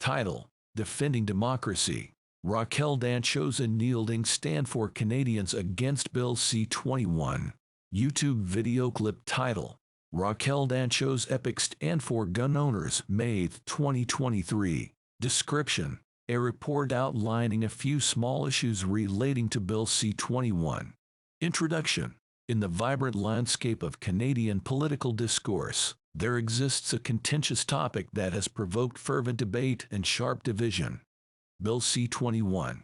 Title: Defending Democracy. Raquel Dancho's Unyielding stand for Canadians against Bill C-21. YouTube video clip title: Raquel Dancho's epic stand for gun owners, May 2023. Description: a report outlining a few small issues relating to Bill C-21. Introduction: in the vibrant landscape of Canadian political discourse, there exists a contentious topic that has provoked fervent debate and sharp division. Bill C-21.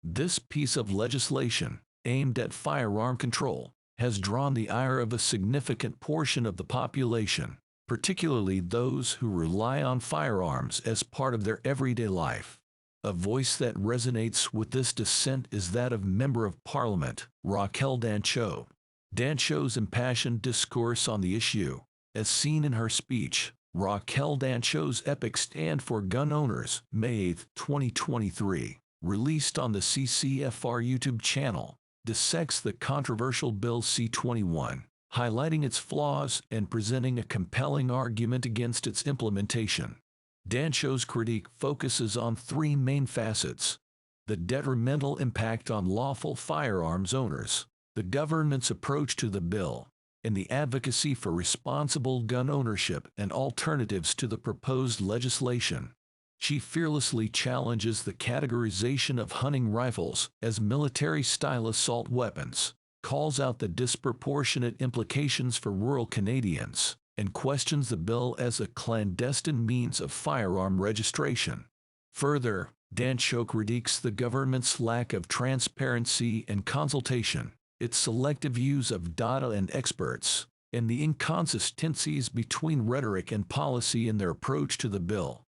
This piece of legislation, aimed at firearm control, has drawn the ire of a significant portion of the population, particularly those who rely on firearms as part of their everyday life. A voice that resonates with this dissent is that of Member of Parliament, Raquel Dancho. Dancho's impassioned discourse on the issue, as seen in her speech, Raquel Dancho's epic stand for gun owners, May 2023, released on the CCFR YouTube channel, dissects the controversial Bill C-21, highlighting its flaws and presenting a compelling argument against its implementation. Dancho's critique focuses on three main facets: the detrimental impact on lawful firearms owners, the government's approach to the bill, and the advocacy for responsible gun ownership and alternatives to the proposed legislation. She fearlessly challenges the categorization of hunting rifles as military-style assault weapons, calls out the disproportionate implications for rural Canadians, and questions the bill as a clandestine means of firearm registration. Further, Dancho critiques the government's lack of transparency and consultation, its selective use of data and experts, and the inconsistencies between rhetoric and policy in their approach to the bill.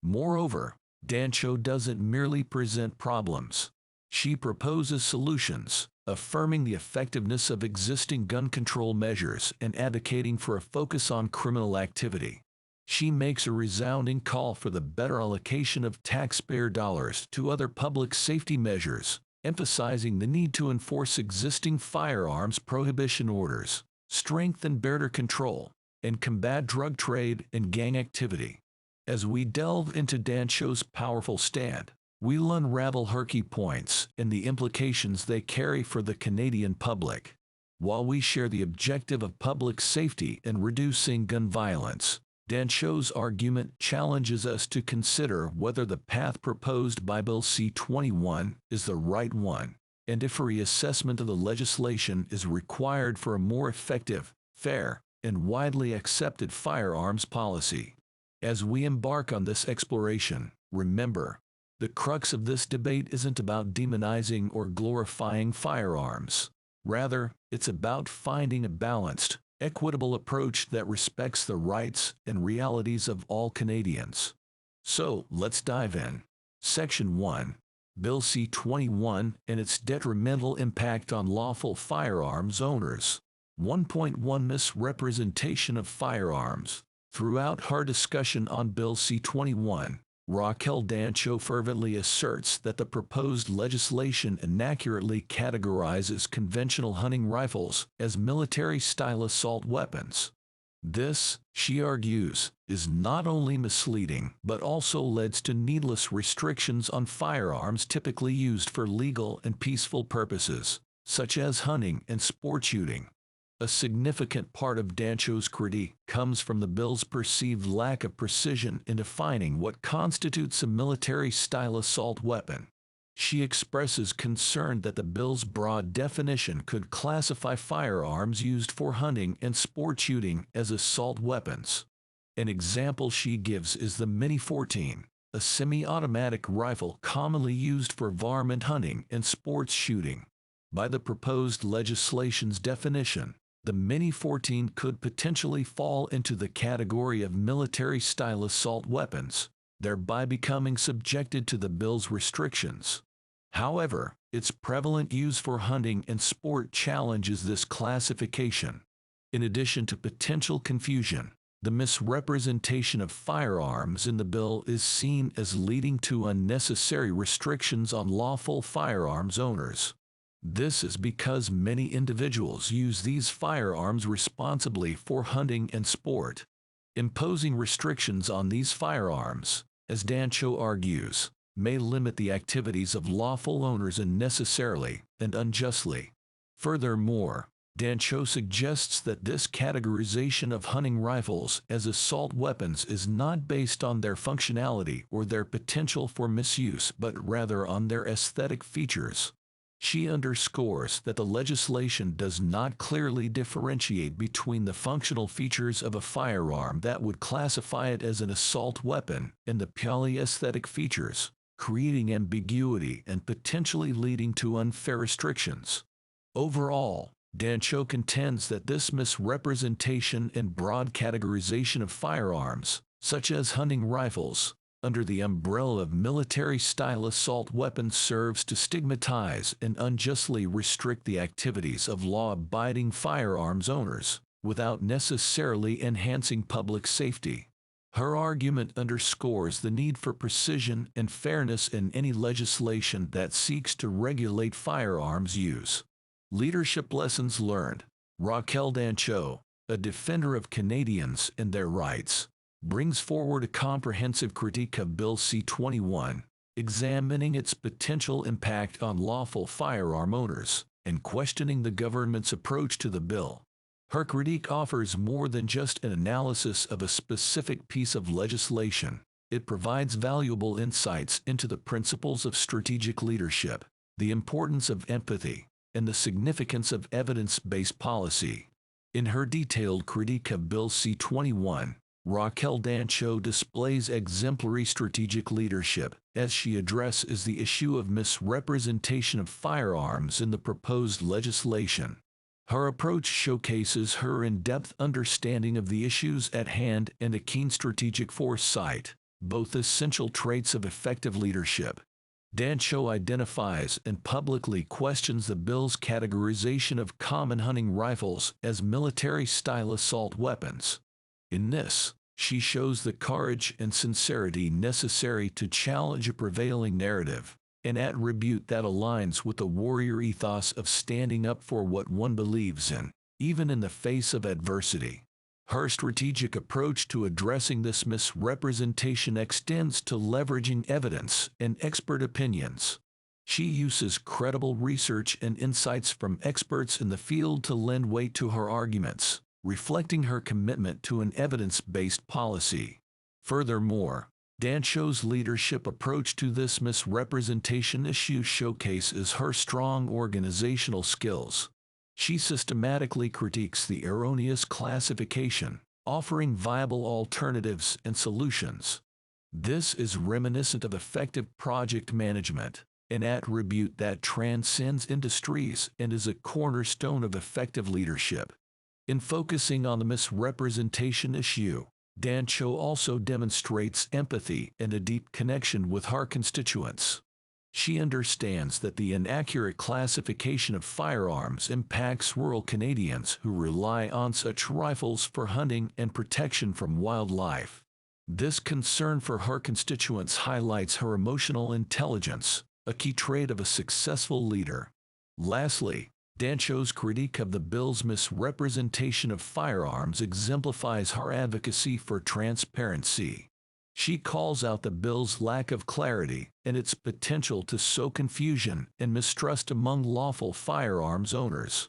Moreover, Dancho doesn't merely present problems. She proposes solutions, affirming the effectiveness of existing gun control measures and advocating for a focus on criminal activity. She makes a resounding call for the better allocation of taxpayer dollars to other public safety measures, emphasizing the need to enforce existing firearms prohibition orders, strengthen border control, and combat drug trade and gang activity. As we delve into Dancho's powerful stand, we'll unravel her key points and the implications they carry for the Canadian public. While we share the objective of public safety and reducing gun violence, Dancho's argument challenges us to consider whether the path proposed by Bill C-21 is the right one, and if a reassessment of the legislation is required for a more effective, fair, and widely accepted firearms policy. As we embark on this exploration, remember, the crux of this debate isn't about demonizing or glorifying firearms. Rather, it's about finding a balanced, equitable approach that respects the rights and realities of all Canadians. So, let's dive in. Section 1. Bill C-21 and its detrimental impact on lawful firearms owners. 1.1 Misrepresentation of Firearms. Throughout her discussion on Bill C-21, Raquel Dancho fervently asserts that the proposed legislation inaccurately categorizes conventional hunting rifles as military-style assault weapons. This, she argues, is not only misleading but also leads to needless restrictions on firearms typically used for legal and peaceful purposes, such as hunting and sport shooting. A significant part of Dancho's critique comes from the bill's perceived lack of precision in defining what constitutes a military-style assault weapon. She expresses concern that the bill's broad definition could classify firearms used for hunting and sport shooting as assault weapons. An example she gives is the Mini-14, a semi-automatic rifle commonly used for varmint hunting and sports shooting. By the proposed legislation's definition, the Mini-14 could potentially fall into the category of military-style assault weapons, thereby becoming subjected to the bill's restrictions. However, its prevalent use for hunting and sport challenges this classification. In addition to potential confusion, the misrepresentation of firearms in the bill is seen as leading to unnecessary restrictions on lawful firearms owners. This is because many individuals use these firearms responsibly for hunting and sport. Imposing restrictions on these firearms, as Dancho argues, may limit the activities of lawful owners unnecessarily and unjustly. Furthermore, Dancho suggests that this categorization of hunting rifles as assault weapons is not based on their functionality or their potential for misuse, but rather on their aesthetic features. She underscores that the legislation does not clearly differentiate between the functional features of a firearm that would classify it as an assault weapon and the purely aesthetic features, creating ambiguity and potentially leading to unfair restrictions. Overall, Dancho contends that this misrepresentation and broad categorization of firearms, such as hunting rifles, under the umbrella of military-style assault weapons serves to stigmatize and unjustly restrict the activities of law-abiding firearms owners, without necessarily enhancing public safety. Her argument underscores the need for precision and fairness in any legislation that seeks to regulate firearms use. Leadership lessons learned. Raquel Dancho, a defender of Canadians and their rights, brings forward a comprehensive critique of Bill C-21, examining its potential impact on lawful firearm owners and questioning the government's approach to the bill. Her critique offers more than just an analysis of a specific piece of legislation. It provides valuable insights into the principles of strategic leadership, the importance of empathy, and the significance of evidence-based policy. In her detailed critique of Bill C-21, Raquel Dancho displays exemplary strategic leadership as she addresses the issue of misrepresentation of firearms in the proposed legislation. Her approach showcases her in-depth understanding of the issues at hand and a keen strategic foresight, both essential traits of effective leadership. Dancho identifies and publicly questions the bill's categorization of common hunting rifles as military-style assault weapons. In this, she shows the courage and sincerity necessary to challenge a prevailing narrative, an attribute that aligns with the warrior ethos of standing up for what one believes in, even in the face of adversity. Her strategic approach to addressing this misrepresentation extends to leveraging evidence and expert opinions. She uses credible research and insights from experts in the field to lend weight to her arguments, reflecting her commitment to an evidence-based policy. Furthermore, Dancho's leadership approach to this misrepresentation issue showcases her strong organizational skills. She systematically critiques the erroneous classification, offering viable alternatives and solutions. This is reminiscent of effective project management, an attribute that transcends industries and is a cornerstone of effective leadership. In focusing on the misrepresentation issue, Dancho also demonstrates empathy and a deep connection with her constituents. She understands that the inaccurate classification of firearms impacts rural Canadians who rely on such rifles for hunting and protection from wildlife. This concern for her constituents highlights her emotional intelligence, a key trait of a successful leader. Lastly, Dancho's critique of the bill's misrepresentation of firearms exemplifies her advocacy for transparency. She calls out the bill's lack of clarity and its potential to sow confusion and mistrust among lawful firearms owners.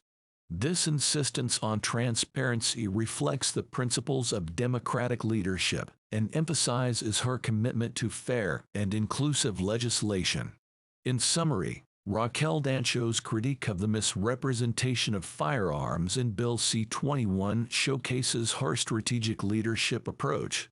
This insistence on transparency reflects the principles of democratic leadership and emphasizes her commitment to fair and inclusive legislation. In summary, Raquel Dancho's critique of the misrepresentation of firearms in Bill C-21 showcases her strategic leadership approach.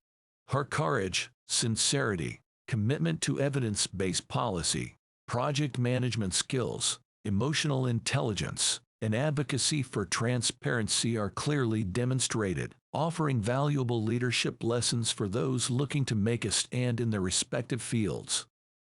Her courage, sincerity, commitment to evidence-based policy, project management skills, emotional intelligence, and advocacy for transparency are clearly demonstrated, offering valuable leadership lessons for those looking to make a stand in their respective fields.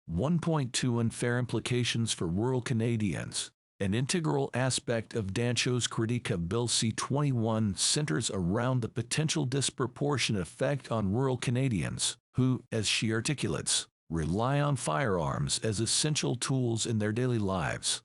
1.2 Unfair implications for rural Canadians. An integral aspect of Dancho's critique of Bill C-21 centers around the potential disproportionate effect on rural Canadians, who, as she articulates, rely on firearms as essential tools in their daily lives.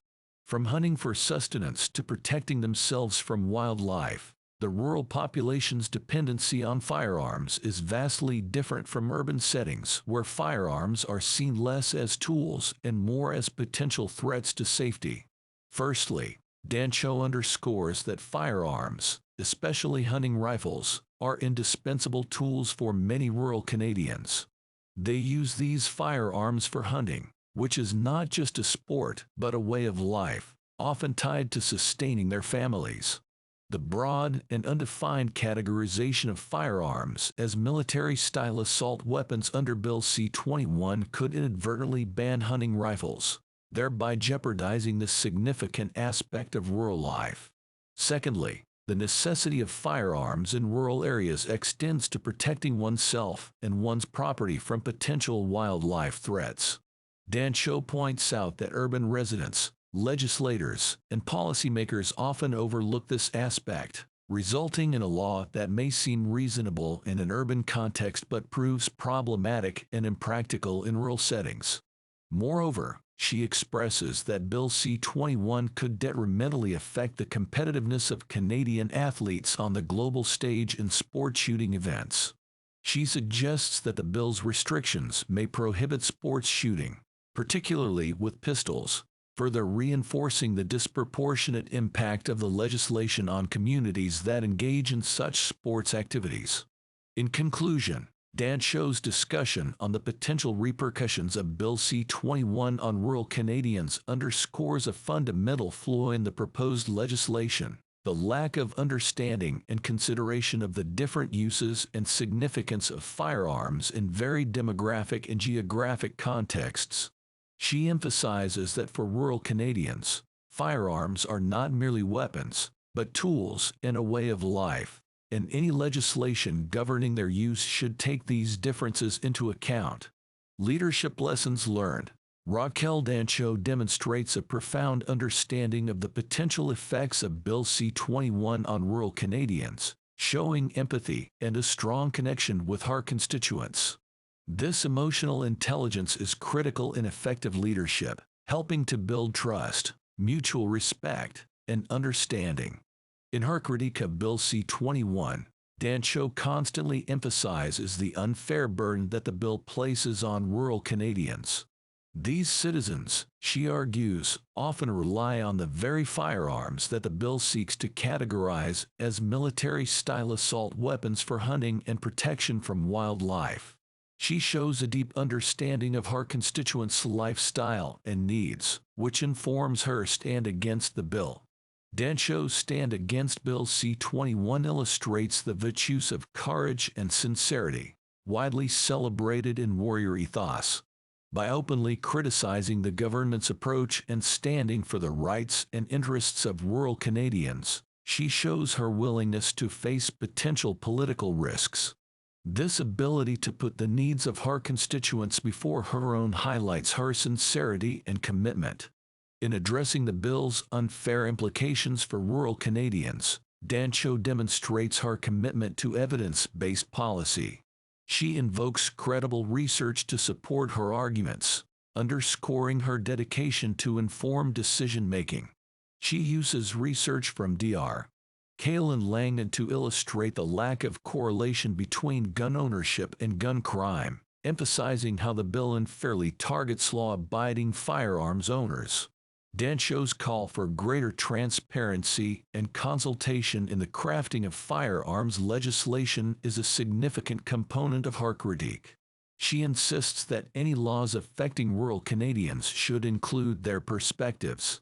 From hunting for sustenance to protecting themselves from wildlife, The rural population's dependency on firearms is vastly different from urban settings where firearms are seen less as tools and more as potential threats to safety. Firstly, Dancho underscores that firearms, especially hunting rifles, are indispensable tools for many rural Canadians. They use these firearms for hunting, which is not just a sport but a way of life, often tied to sustaining their families. The broad and undefined categorization of firearms as military-style assault weapons under Bill C-21 could inadvertently ban hunting rifles, thereby jeopardizing this significant aspect of rural life. Secondly, the necessity of firearms in rural areas extends to protecting oneself and one's property from potential wildlife threats. Dancho points out that urban residents, legislators, and policymakers often overlook this aspect, resulting in a law that may seem reasonable in an urban context but proves problematic and impractical in rural settings. Moreover, she expresses that Bill C-21 could detrimentally affect the competitiveness of Canadian athletes on the global stage in sport shooting events. She suggests that the bill's restrictions may prohibit sports shooting, particularly with pistols, further reinforcing the disproportionate impact of the legislation on communities that engage in such sports activities. In conclusion, Dancho's discussion on the potential repercussions of Bill C-21 on rural Canadians underscores a fundamental flaw in the proposed legislation: the lack of understanding and consideration of the different uses and significance of firearms in varied demographic and geographic contexts. She emphasizes that for rural Canadians, firearms are not merely weapons, but tools and a way of life, and any legislation governing their use should take these differences into account. Leadership lessons learned. Raquel Dancho demonstrates a profound understanding of the potential effects of Bill C-21 on rural Canadians, showing empathy and a strong connection with her constituents. This emotional intelligence is critical in effective leadership, helping to build trust, mutual respect, and understanding. In her critique of Bill C-21, Dancho constantly emphasizes the unfair burden that the bill places on rural Canadians. These citizens, she argues, often rely on the very firearms that the bill seeks to categorize as military-style assault weapons for hunting and protection from wildlife. She shows a deep understanding of her constituents' lifestyle and needs, which informs her stand against the bill. Dancho's stand against Bill C-21 illustrates the virtues of courage and sincerity, widely celebrated in warrior ethos. By openly criticizing the government's approach and standing for the rights and interests of rural Canadians, she shows her willingness to face potential political risks. This ability to put the needs of her constituents before her own highlights her sincerity and commitment. In addressing the bill's unfair implications for rural Canadians, Dancho demonstrates her commitment to evidence-based policy. She invokes credible research to support her arguments, underscoring her dedication to informed decision-making. She uses research from Dr. Kalen Langdon to illustrate the lack of correlation between gun ownership and gun crime, emphasizing how the bill unfairly targets law-abiding firearms owners. Dancho's call for greater transparency and consultation in the crafting of firearms legislation is a significant component of her critique. She insists that any laws affecting rural Canadians should include their perspectives.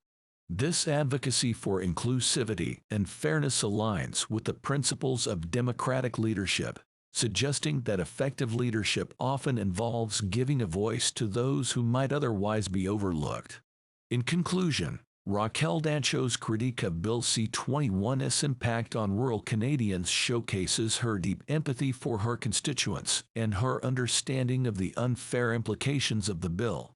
This advocacy for inclusivity and fairness aligns with the principles of democratic leadership, suggesting that effective leadership often involves giving a voice to those who might otherwise be overlooked. In conclusion, Raquel Dancho's critique of Bill C-21's impact on rural Canadians showcases her deep empathy for her constituents and her understanding of the unfair implications of the bill.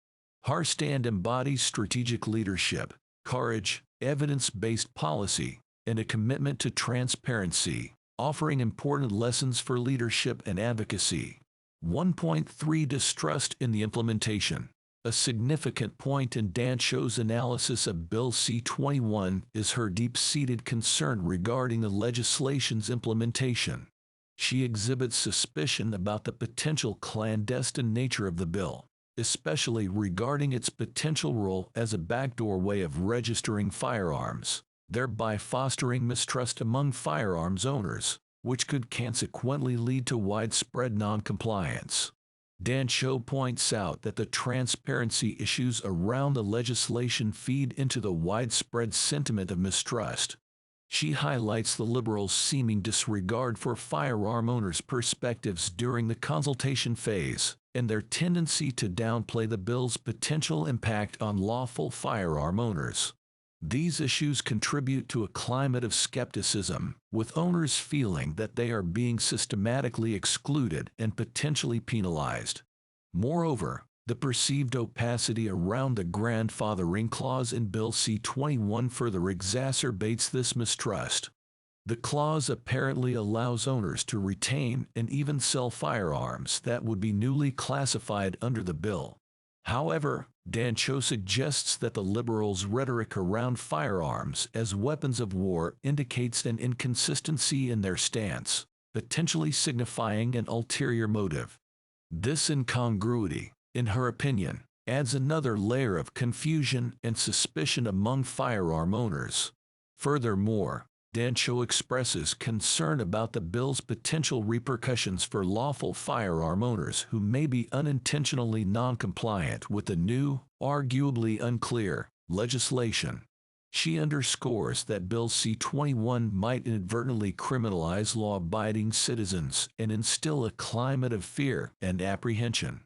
Her stand embodies strategic leadership, courage, evidence-based policy, and a commitment to transparency, offering important lessons for leadership and advocacy. 1.3 Distrust in the implementation. A significant point in Dancho's analysis of Bill C-21 is her deep-seated concern regarding the legislation's implementation. She exhibits suspicion about the potential clandestine nature of the bill, especially regarding its potential role as a backdoor way of registering firearms, thereby fostering mistrust among firearms owners, which could consequently lead to widespread noncompliance. Dancho points out that the transparency issues around the legislation feed into the widespread sentiment of mistrust. She highlights the liberals' seeming disregard for firearm owners' perspectives during the consultation phase, and their tendency to downplay the bill's potential impact on lawful firearm owners. These issues contribute to a climate of skepticism, with owners feeling that they are being systematically excluded and potentially penalized. Moreover, the perceived opacity around the grandfathering clause in Bill C-21 further exacerbates this mistrust. The clause apparently allows owners to retain and even sell firearms that would be newly classified under the bill. However, Dancho suggests that the liberals' rhetoric around firearms as weapons of war indicates an inconsistency in their stance, potentially signifying an ulterior motive. This incongruity, in her opinion, adds another layer of confusion and suspicion among firearm owners. Furthermore, Dancho expresses concern about the bill's potential repercussions for lawful firearm owners who may be unintentionally non-compliant with the new, arguably unclear, legislation. She underscores that Bill C-21 might inadvertently criminalize law-abiding citizens and instill a climate of fear and apprehension.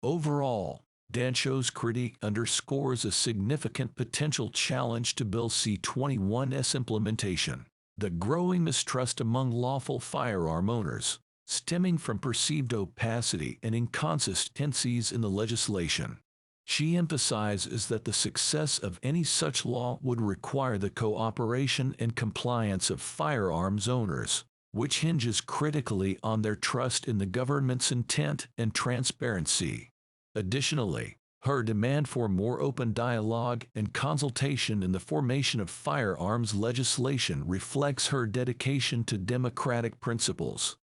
Overall, Dancho's critique underscores a significant potential challenge to Bill C-21's implementation: the growing mistrust among lawful firearm owners, stemming from perceived opacity and inconsistencies in the legislation. She emphasizes that the success of any such law would require the cooperation and compliance of firearms owners, which hinges critically on their trust in the government's intent and transparency. Additionally, her demand for more open dialogue and consultation in the formation of firearms legislation reflects her dedication to democratic principles.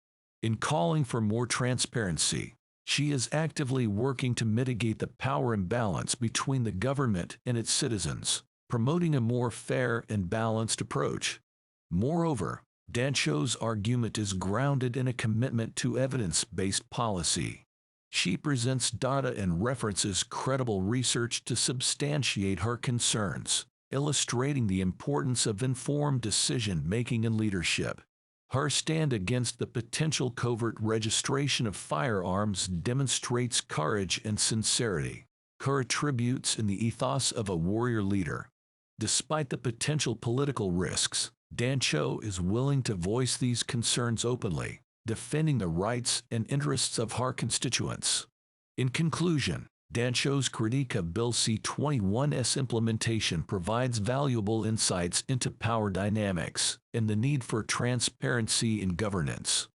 In calling for more transparency, she is actively working to mitigate the power imbalance between the government and its citizens, promoting a more fair and balanced approach. Moreover, Dancho's argument is grounded in a commitment to evidence-based policy. She presents data and references credible research to substantiate her concerns, illustrating the importance of informed decision-making and leadership. Her stand against the potential covert registration of firearms demonstrates courage and sincerity, her attributes in the ethos of a warrior leader. Despite the potential political risks, Dancho is willing to voice these concerns openly, defending the rights and interests of her constituents. In conclusion, Dancho's critique of Bill C-21's implementation provides valuable insights into power dynamics and the need for transparency in governance.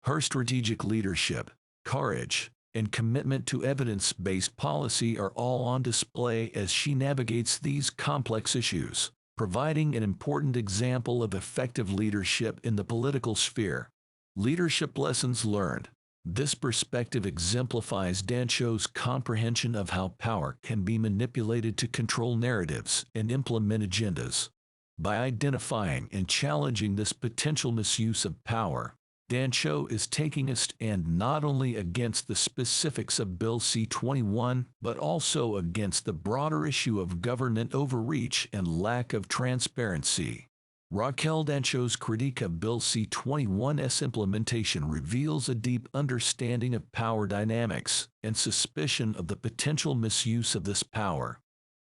Her strategic leadership, courage, and commitment to evidence-based policy are all on display as she navigates these complex issues, providing an important example of effective leadership in the political sphere. Leadership lessons learned. This perspective exemplifies Dancho's comprehension of how power can be manipulated to control narratives and implement agendas. By identifying and challenging this potential misuse of power, Dancho is taking a stand not only against the specifics of Bill C-21, but also against the broader issue of government overreach and lack of transparency. Raquel Dancho's critique of Bill C-21's implementation reveals a deep understanding of power dynamics and suspicion of the potential misuse of this power.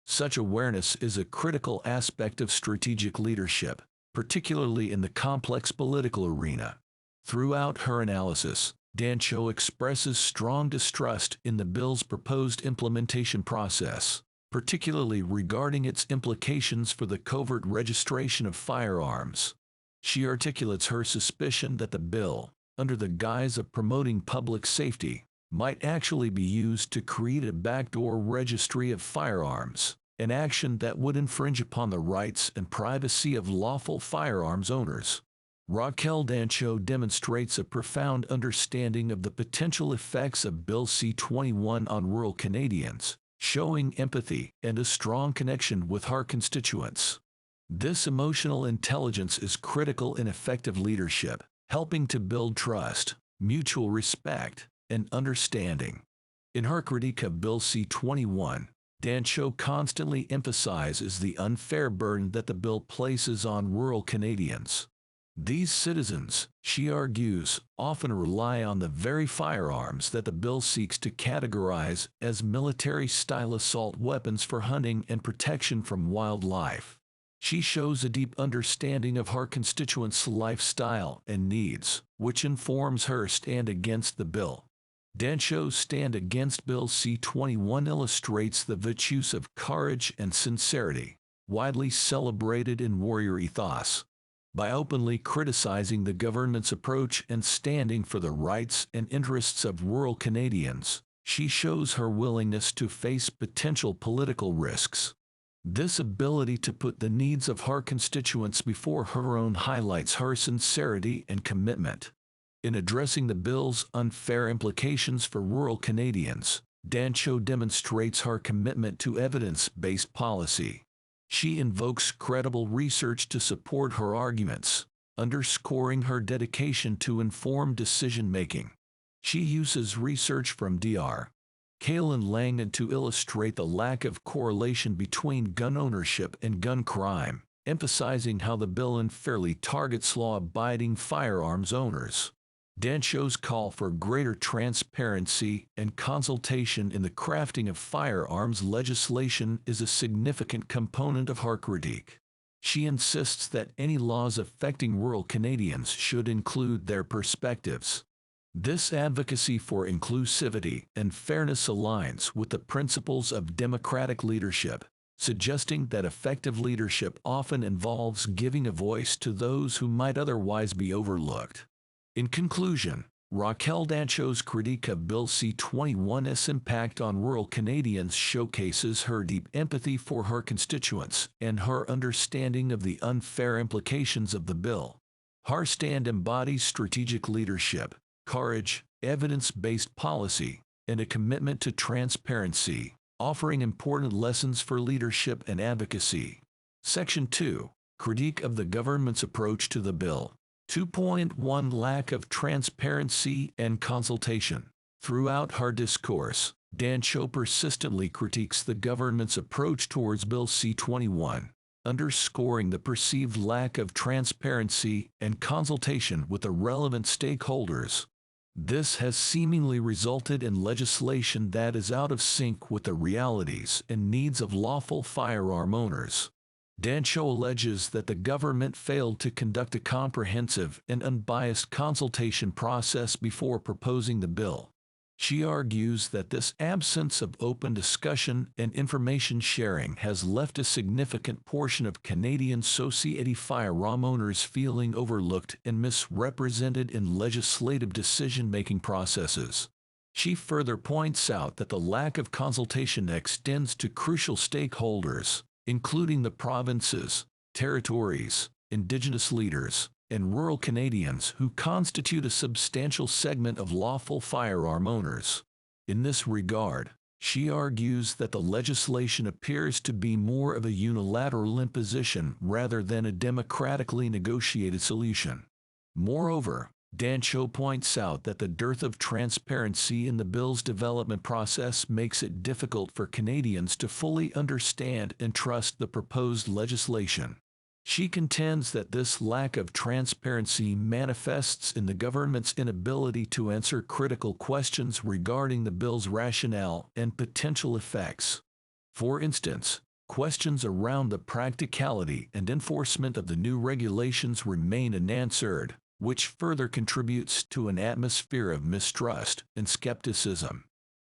Such awareness is a critical aspect of strategic leadership, particularly in the complex political arena. Throughout her analysis, Dancho expresses strong distrust in the bill's proposed implementation process, particularly regarding its implications for the covert registration of firearms. She articulates her suspicion that the bill, under the guise of promoting public safety, might actually be used to create a backdoor registry of firearms, an action that would infringe upon the rights and privacy of lawful firearms owners. Raquel Dancho demonstrates a profound understanding of the potential effects of Bill C-21 on rural Canadians, showing empathy and a strong connection with her constituents. This emotional intelligence is critical in effective leadership, helping to build trust, mutual respect, and understanding. In her critique of Bill C-21, Dancho constantly emphasizes the unfair burden that the bill places on rural Canadians. These citizens, she argues, often rely on the very firearms that the bill seeks to categorize as military-style assault weapons for hunting and protection from wildlife. She shows a deep understanding of her constituents' lifestyle and needs, which informs her stand against the bill. Dancho's stand against Bill C-21 illustrates the virtues of courage and sincerity, widely celebrated in warrior ethos. By openly criticizing the government's approach and standing for the rights and interests of rural Canadians, she shows her willingness to face potential political risks. This ability to put the needs of her constituents before her own highlights her sincerity and commitment. In addressing the bill's unfair implications for rural Canadians, Dancho demonstrates her commitment to evidence-based policy. She invokes credible research to support her arguments, underscoring her dedication to informed decision-making. She uses research from Dr. Kalen Langdon to illustrate the lack of correlation between gun ownership and gun crime, emphasizing how the bill unfairly targets law-abiding firearms owners. Dancho's call for greater transparency and consultation in the crafting of firearms legislation is a significant component of her critique. She insists that any laws affecting rural Canadians should include their perspectives. This advocacy for inclusivity and fairness aligns with the principles of democratic leadership, suggesting that effective leadership often involves giving a voice to those who might otherwise be overlooked. In conclusion, Raquel Dancho's critique of Bill C-21's impact on rural Canadians showcases her deep empathy for her constituents and her understanding of the unfair implications of the bill. Her stand embodies strategic leadership, courage, evidence-based policy, and a commitment to transparency, offering important lessons for leadership and advocacy. Section 2. Critique of the government's approach to the bill. 2.1 Lack of transparency and consultation. Throughout her discourse, Dancho persistently critiques the government's approach towards Bill C-21, underscoring the perceived lack of transparency and consultation with the relevant stakeholders. This has seemingly resulted in legislation that is out of sync with the realities and needs of lawful firearm owners. Dancho alleges that the government failed to conduct a comprehensive and unbiased consultation process before proposing the bill. She argues that this absence of open discussion and information sharing has left a significant portion of Canadian society firearm owners feeling overlooked and misrepresented in legislative decision-making processes. She further points out that the lack of consultation extends to crucial stakeholders, including the provinces, territories, Indigenous leaders, and rural Canadians who constitute a substantial segment of lawful firearm owners. In this regard, she argues that the legislation appears to be more of a unilateral imposition rather than a democratically negotiated solution. Moreover, Dancho points out that the dearth of transparency in the bill's development process makes it difficult for Canadians to fully understand and trust the proposed legislation. She contends that this lack of transparency manifests in the government's inability to answer critical questions regarding the bill's rationale and potential effects. For instance, questions around the practicality and enforcement of the new regulations remain unanswered, which further contributes to an atmosphere of mistrust and skepticism.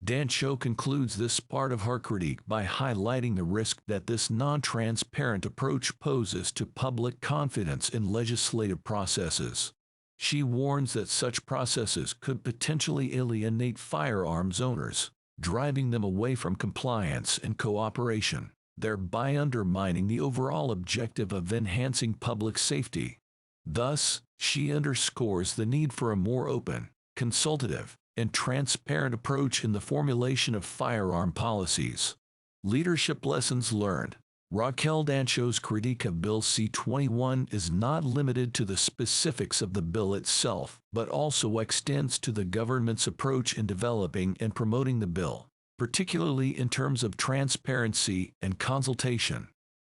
Dancho concludes this part of her critique by highlighting the risk that this non-transparent approach poses to public confidence in legislative processes. She warns that such processes could potentially alienate firearms owners, driving them away from compliance and cooperation, thereby undermining the overall objective of enhancing public safety. Thus, she underscores the need for a more open, consultative, and transparent approach in the formulation of firearm policies. Leadership lessons learned. Raquel Dancho's critique of Bill C-21 is not limited to the specifics of the bill itself, but also extends to the government's approach in developing and promoting the bill, particularly in terms of transparency and consultation.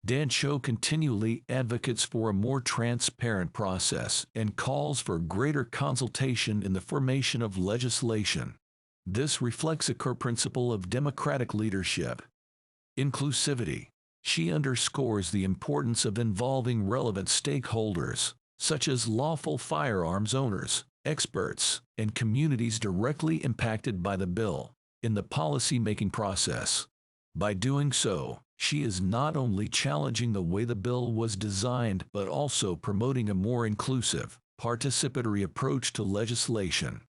Dancho continually advocates for a more transparent process and calls for greater consultation in the formation of legislation. This reflects a core principle of democratic leadership. Inclusivity. She underscores the importance of involving relevant stakeholders, such as lawful firearms owners, experts, and communities directly impacted by the bill, in the policy-making process. By doing so, she is not only challenging the way the bill was designed but also promoting a more inclusive, participatory approach to legislation.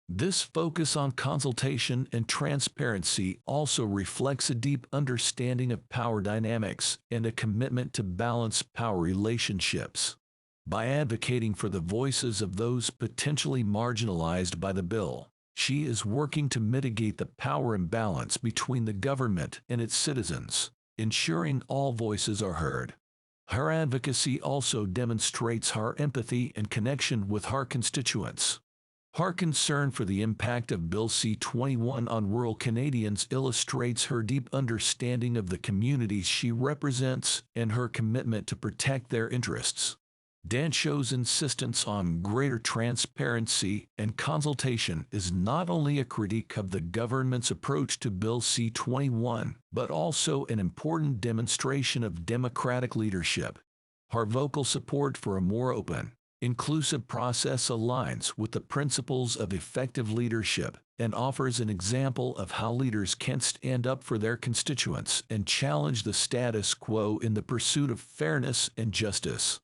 This focus on consultation and transparency also reflects a deep understanding of power dynamics and a commitment to balance power relationships. By advocating for the voices of those potentially marginalized by the bill, she is working to mitigate the power imbalance between the government and its citizens, ensuring all voices are heard. Her advocacy also demonstrates her empathy and connection with her constituents. Her concern for the impact of Bill C-21 on rural Canadians illustrates her deep understanding of the communities she represents and her commitment to protect their interests. Dancho's insistence on greater transparency and consultation is not only a critique of the government's approach to Bill C-21, but also an important demonstration of democratic leadership. Her vocal support for a more open, inclusive process aligns with the principles of effective leadership and offers an example of how leaders can stand up for their constituents and challenge the status quo in the pursuit of fairness and justice.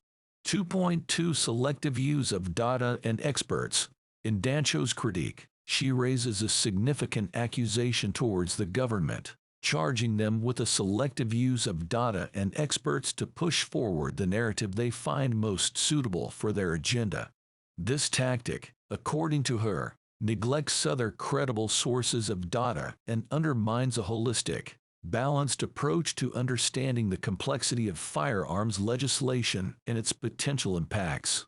2.2 Selective use of data and experts. In Dancho's critique, she raises a significant accusation towards the government, charging them with a selective use of data and experts to push forward the narrative they find most suitable for their agenda. This tactic, according to her, neglects other credible sources of data and undermines a holistic, balanced approach to understanding the complexity of firearms legislation and its potential impacts.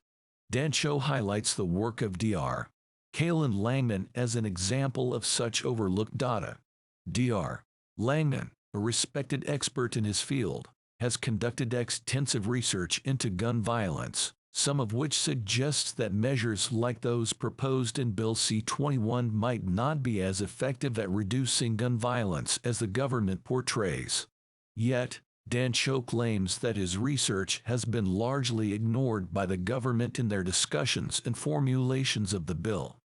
Dancho highlights the work of Dr. Kalen Langman as an example of such overlooked data. Dr. Langman, a respected expert in his field, has conducted extensive research into gun violence, some of which suggests that measures like those proposed in Bill C-21 might not be as effective at reducing gun violence as the government portrays. Yet, Dancho claims that his research has been largely ignored by the government in their discussions and formulations of the bill.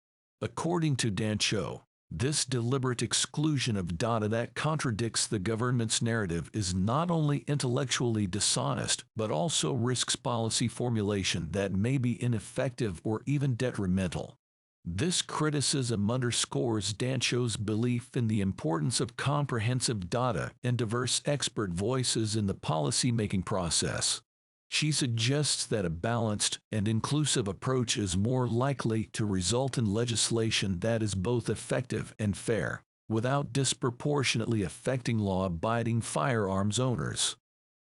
According to Dancho, this deliberate exclusion of data that contradicts the government's narrative is not only intellectually dishonest but also risks policy formulation that may be ineffective or even detrimental. This criticism underscores Dancho's belief in the importance of comprehensive data and diverse expert voices in the policy-making process. She suggests that a balanced and inclusive approach is more likely to result in legislation that is both effective and fair, without disproportionately affecting law-abiding firearms owners.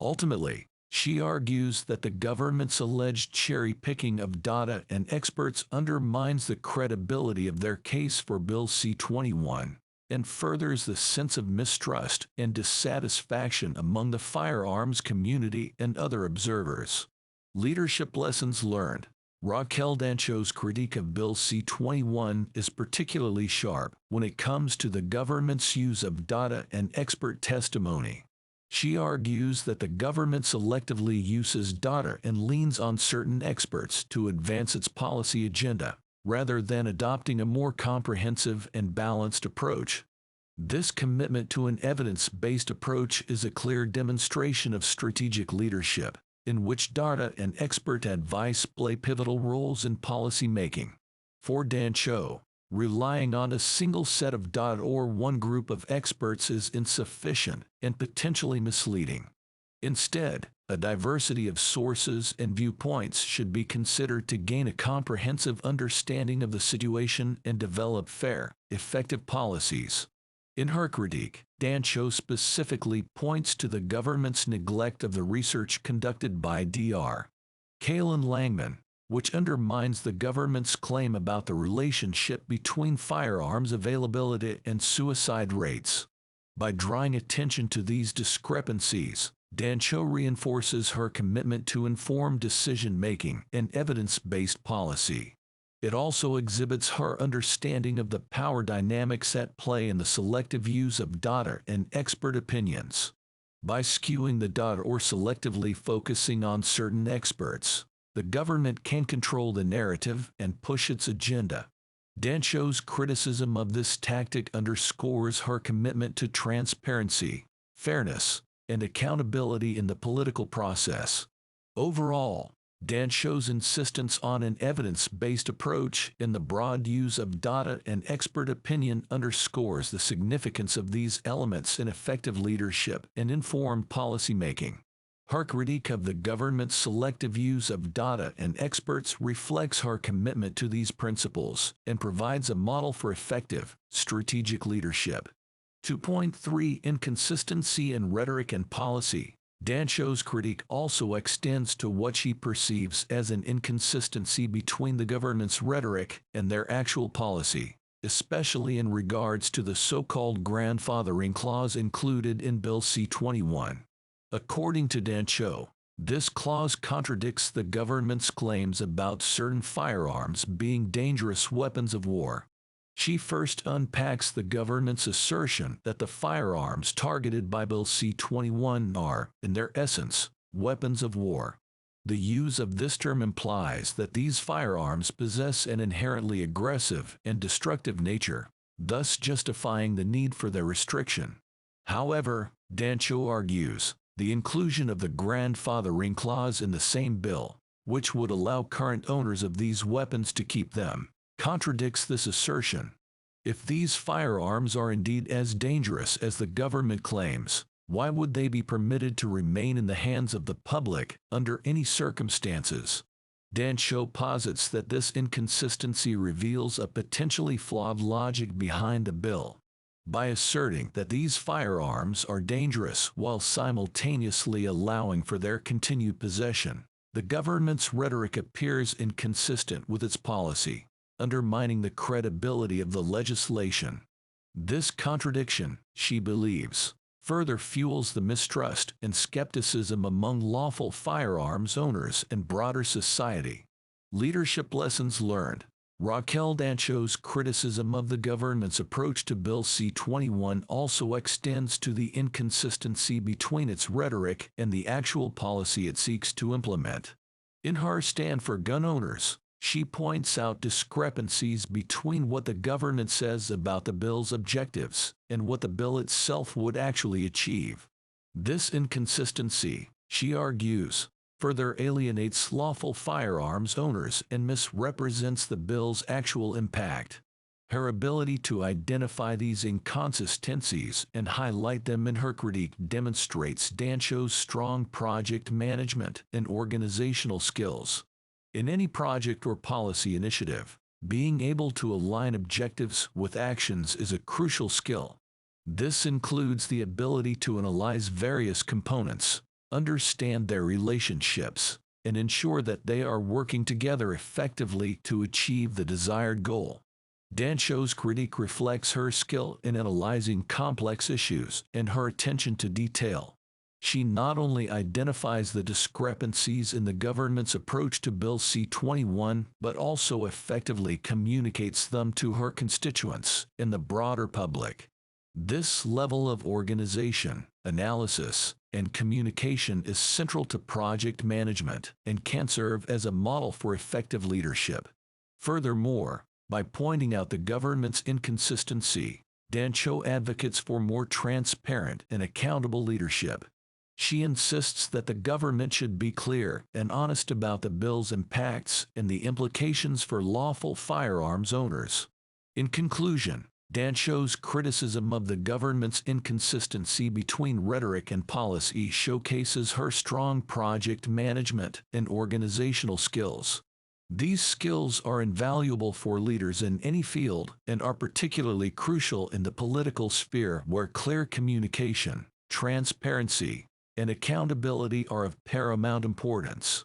Ultimately, she argues that the government's alleged cherry-picking of data and experts undermines the credibility of their case for Bill C-21. And furthers the sense of mistrust and dissatisfaction among the firearms community and other observers. Leadership lessons learned. Raquel Dancho's critique of Bill C-21 is particularly sharp when it comes to the government's use of data and expert testimony. She argues that the government selectively uses data and leans on certain experts to advance its policy agenda, rather than adopting a more comprehensive and balanced approach. This commitment to an evidence-based approach is a clear demonstration of strategic leadership, in which data and expert advice play pivotal roles in policy making. For Dancho, relying on a single set of data or one group of experts is insufficient and potentially misleading. Instead, a diversity of sources and viewpoints should be considered to gain a comprehensive understanding of the situation and develop fair, effective policies. In her critique, Dancho specifically points to the government's neglect of the research conducted by Dr. Kaylin Langman, which undermines the government's claim about the relationship between firearms availability and suicide rates. By drawing attention to these discrepancies, Dancho reinforces her commitment to informed decision-making and evidence-based policy. It also exhibits her understanding of the power dynamics at play in the selective use of data and expert opinions. By skewing the data or selectively focusing on certain experts, the government can control the narrative and push its agenda. Dancho's criticism of this tactic underscores her commitment to transparency, fairness, and accountability in the political process. Overall, Dancho's insistence on an evidence-based approach in the broad use of data and expert opinion underscores the significance of these elements in effective leadership and informed policymaking. Her critique of the government's selective use of data and experts reflects her commitment to these principles and provides a model for effective, strategic leadership. 2.3 Inconsistency in Rhetoric and Policy. Dancho's critique also extends to what she perceives as an inconsistency between the government's rhetoric and their actual policy, especially in regards to the so-called grandfathering clause included in Bill C-21. According to Dancho, this clause contradicts the government's claims about certain firearms being dangerous weapons of war. She first unpacks the government's assertion that the firearms targeted by Bill C-21 are, in their essence, weapons of war. The use of this term implies that these firearms possess an inherently aggressive and destructive nature, thus justifying the need for their restriction. However, Dancho argues, the inclusion of the grandfathering clause in the same bill, which would allow current owners of these weapons to keep them, contradicts this assertion. If these firearms are indeed as dangerous as the government claims, why would they be permitted to remain in the hands of the public under any circumstances? Dancho posits that this inconsistency reveals a potentially flawed logic behind the bill. By asserting that these firearms are dangerous while simultaneously allowing for their continued possession, the government's rhetoric appears inconsistent with its policy, undermining the credibility of the legislation. This contradiction, she believes, further fuels the mistrust and skepticism among lawful firearms owners and broader society. Leadership lessons learned. Raquel Dancho's criticism of the government's approach to Bill C-21 also extends to the inconsistency between its rhetoric and the actual policy it seeks to implement. In her stand for gun owners, she points out discrepancies between what the government says about the bill's objectives and what the bill itself would actually achieve. This inconsistency, she argues, further alienates lawful firearms owners and misrepresents the bill's actual impact. Her ability to identify these inconsistencies and highlight them in her critique demonstrates Dancho's strong project management and organizational skills. In any project or policy initiative, being able to align objectives with actions is a crucial skill. This includes the ability to analyze various components, understand their relationships, and ensure that they are working together effectively to achieve the desired goal. Dancho's critique reflects her skill in analyzing complex issues and her attention to detail. She not only identifies the discrepancies in the government's approach to Bill C-21, but also effectively communicates them to her constituents and the broader public. This level of organization, analysis, and communication is central to project management and can serve as a model for effective leadership. Furthermore, by pointing out the government's inconsistency, Dancho advocates for more transparent and accountable leadership. She insists that the government should be clear and honest about the bill's impacts and the implications for lawful firearms owners. In conclusion, Dancho's criticism of the government's inconsistency between rhetoric and policy showcases her strong project management and organizational skills. These skills are invaluable for leaders in any field and are particularly crucial in the political sphere where clear communication, transparency, and accountability are of paramount importance.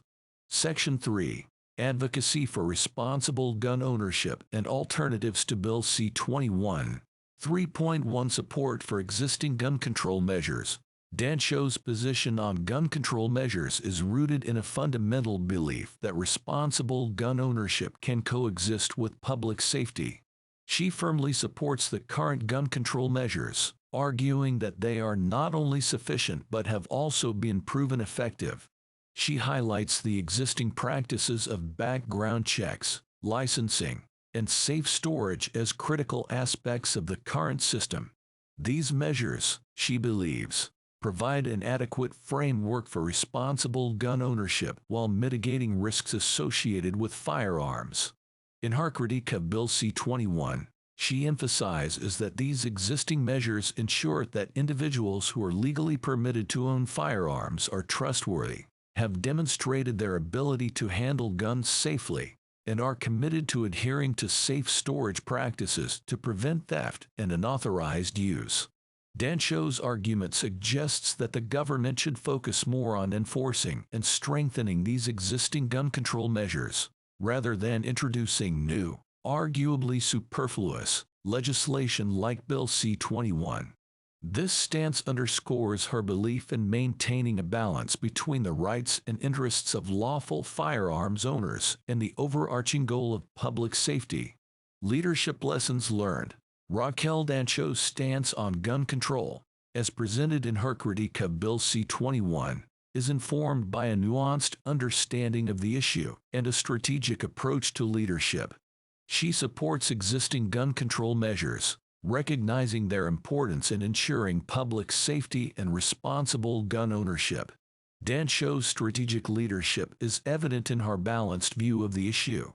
Section 3. Advocacy for Responsible Gun Ownership and Alternatives to Bill C-21. 3.1 Support for Existing Gun Control Measures. Dancho's position on gun control measures is rooted in a fundamental belief that responsible gun ownership can coexist with public safety. She firmly supports the current gun control measures, arguing that they are not only sufficient but have also been proven effective. She highlights the existing practices of background checks, licensing, and safe storage as critical aspects of the current system. These measures, she believes, provide an adequate framework for responsible gun ownership while mitigating risks associated with firearms. In her critique of Bill C-21, she emphasizes that these existing measures ensure that individuals who are legally permitted to own firearms are trustworthy, have demonstrated their ability to handle guns safely, and are committed to adhering to safe storage practices to prevent theft and unauthorized use. Dancho's argument suggests that the government should focus more on enforcing and strengthening these existing gun control measures, rather than introducing new, arguably superfluous, legislation like Bill C-21. This stance underscores her belief in maintaining a balance between the rights and interests of lawful firearms owners and the overarching goal of public safety. Leadership Lessons Learned. Raquel Dancho's stance on gun control, as presented in her critique of Bill C-21, is informed by a nuanced understanding of the issue and a strategic approach to leadership. She supports existing gun control measures, recognizing their importance in ensuring public safety and responsible gun ownership. Dancho's strategic leadership is evident in her balanced view of the issue.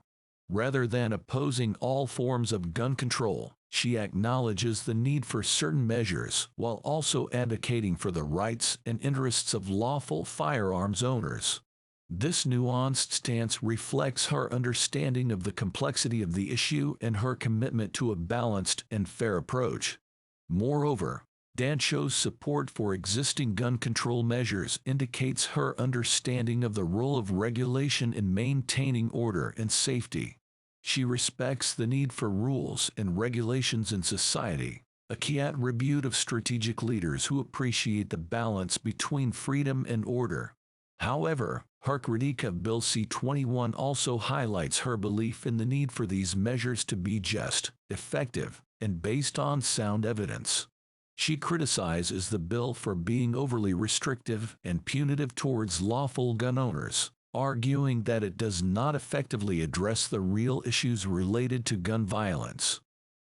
Rather than opposing all forms of gun control, she acknowledges the need for certain measures while also advocating for the rights and interests of lawful firearms owners. This nuanced stance reflects her understanding of the complexity of the issue and her commitment to a balanced and fair approach. Moreover, Dancho's support for existing gun control measures indicates her understanding of the role of regulation in maintaining order and safety. She respects the need for rules and regulations in society, a key attribute of strategic leaders who appreciate the balance between freedom and order. However, her critique of Bill C-21 also highlights her belief in the need for these measures to be just, effective, and based on sound evidence. She criticizes the bill for being overly restrictive and punitive towards lawful gun owners, arguing that it does not effectively address the real issues related to gun violence.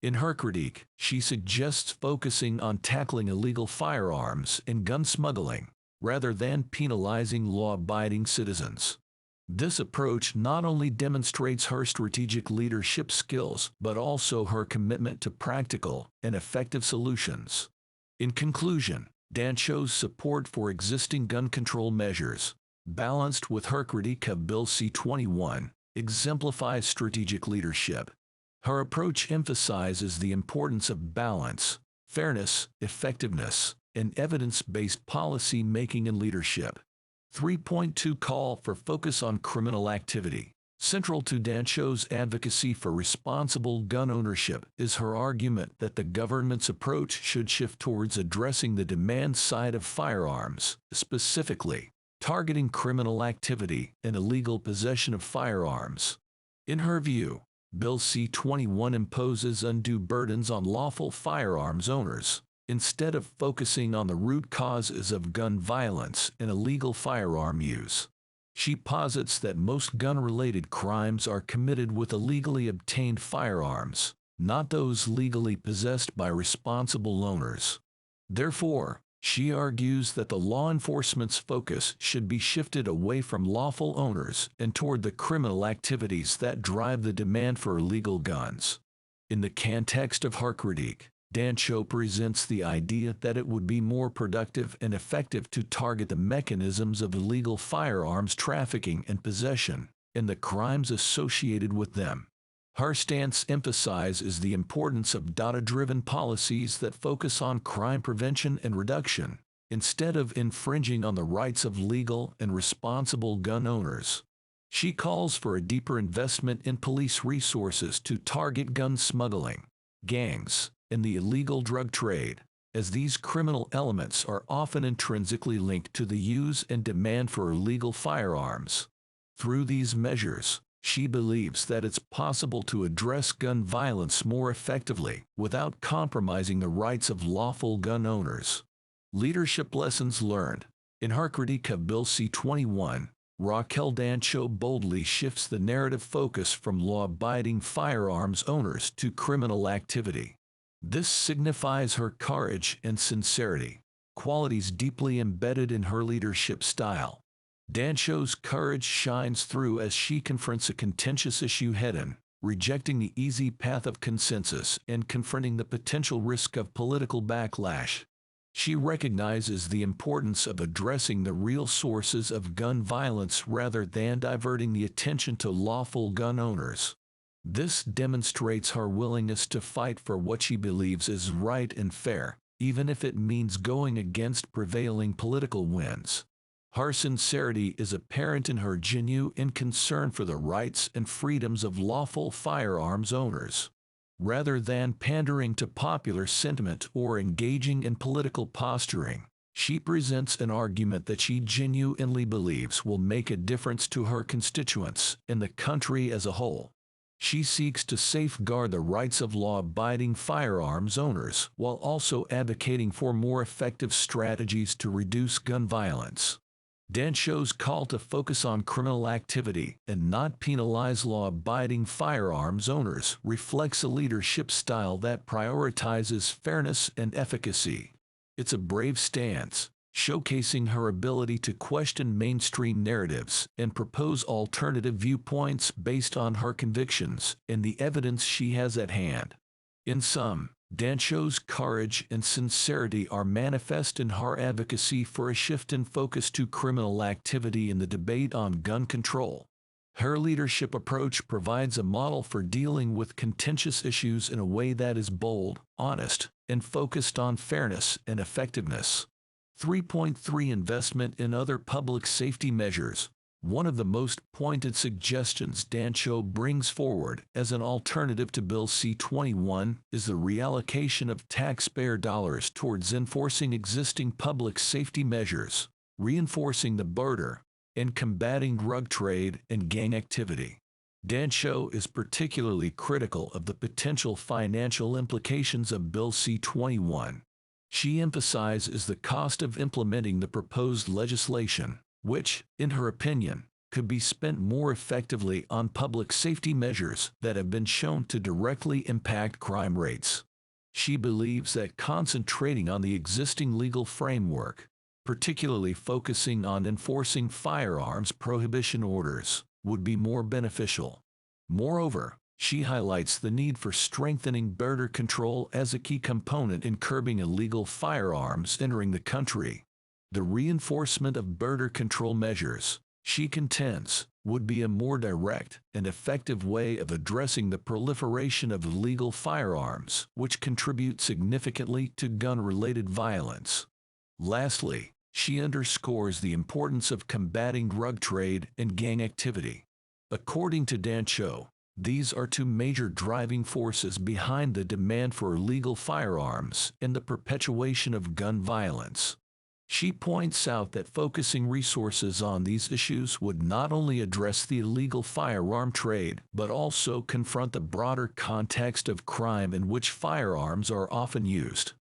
In her critique, she suggests focusing on tackling illegal firearms and gun smuggling, rather than penalizing law-abiding citizens. This approach not only demonstrates her strategic leadership skills but also her commitment to practical and effective solutions. In conclusion, Dancho's support for existing gun control measures, balanced with her critique of Bill C-21, exemplifies strategic leadership. Her approach emphasizes the importance of balance, fairness, effectiveness, and evidence-based policy making and leadership. 3.2 Call for focus on criminal activity. Central to Dancho's advocacy for responsible gun ownership is her argument that the government's approach should shift towards addressing the demand side of firearms, specifically targeting criminal activity and illegal possession of firearms. In her view, Bill C-21 imposes undue burdens on lawful firearms owners, instead of focusing on the root causes of gun violence and illegal firearm use. She posits that most gun-related crimes are committed with illegally obtained firearms, not those legally possessed by responsible owners. Therefore, She argues that the law enforcement's focus should be shifted away from lawful owners and toward the criminal activities that drive the demand for illegal guns. In the context of Rhetoric, Dancho presents the idea that it would be more productive and effective to target the mechanisms of illegal firearms trafficking and possession, and the crimes associated with them. Her stance emphasizes the importance of data-driven policies that focus on crime prevention and reduction, instead of infringing on the rights of legal and responsible gun owners. She calls for a deeper investment in police resources to target gun smuggling, gangs, and the illegal drug trade, as these criminal elements are often intrinsically linked to the use and demand for illegal firearms. Through these measures, she believes that it's possible to address gun violence more effectively without compromising the rights of lawful gun owners. Leadership lessons learned. In her critique of Bill C-21, Raquel Dancho boldly shifts the narrative focus from law-abiding firearms owners to criminal activity. This signifies her courage and sincerity, qualities deeply embedded in her leadership style. Dancho's courage shines through as she confronts a contentious issue head-on, rejecting the easy path of consensus and confronting the potential risk of political backlash. She recognizes the importance of addressing the real sources of gun violence rather than diverting the attention to lawful gun owners. This demonstrates her willingness to fight for what she believes is right and fair, even if it means going against prevailing political winds. Her sincerity is apparent in her genuine concern for the rights and freedoms of lawful firearms owners. Rather than pandering to popular sentiment or engaging in political posturing, she presents an argument that she genuinely believes will make a difference to her constituents and the country as a whole. She seeks to safeguard the rights of law-abiding firearms owners while also advocating for more effective strategies to reduce gun violence. Dancho's call to focus on criminal activity and not penalize law-abiding firearms owners reflects a leadership style that prioritizes fairness and efficacy. It's a brave stance, showcasing her ability to question mainstream narratives and propose alternative viewpoints based on her convictions and the evidence she has at hand. In sum, Dancho's courage and sincerity are manifest in her advocacy for a shift in focus to criminal activity in the debate on gun control. Her leadership approach provides a model for dealing with contentious issues in a way that is bold, honest, and focused on fairness and effectiveness. 3.3 Investment in other public safety measures. One of the most pointed suggestions Dancho brings forward as an alternative to Bill C-21 is the reallocation of taxpayer dollars towards enforcing existing public safety measures, reinforcing the border, and combating drug trade and gang activity. Dancho is particularly critical of the potential financial implications of Bill C-21. She emphasizes the cost of implementing the proposed legislation, which, in her opinion, could be spent more effectively on public safety measures that have been shown to directly impact crime rates. She believes that concentrating on the existing legal framework, particularly focusing on enforcing firearms prohibition orders, would be more beneficial. Moreover, she highlights the need for strengthening border control as a key component in curbing illegal firearms entering the country. The reinforcement of border control measures, she contends, would be a more direct and effective way of addressing the proliferation of illegal firearms, which contribute significantly to gun-related violence. Lastly, she underscores the importance of combating drug trade and gang activity. According to Dancho, these are two major driving forces behind the demand for illegal firearms and the perpetuation of gun violence. She points out that focusing resources on these issues would not only address the illegal firearm trade, but also confront the broader context of crime in which firearms are often used.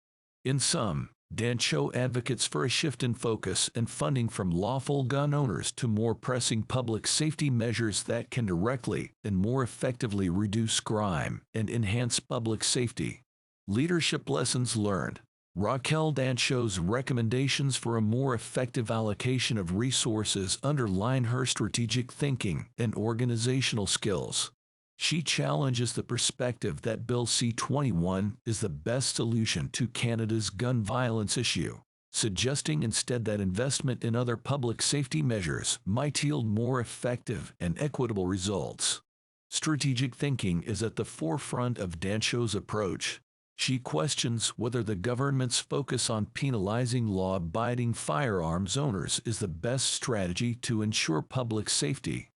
In sum, Dancho advocates for a shift in focus and funding from lawful gun owners to more pressing public safety measures that can directly and more effectively reduce crime and enhance public safety. Leadership lessons learned. Raquel Dancho's recommendations for a more effective allocation of resources underline her strategic thinking and organizational skills. She challenges the perspective that Bill C-21 is the best solution to Canada's gun violence issue, suggesting instead that investment in other public safety measures might yield more effective and equitable results. Strategic thinking is at the forefront of Dancho's approach. She questions whether the government's focus on penalizing law-abiding firearms owners is the best strategy to ensure public safety.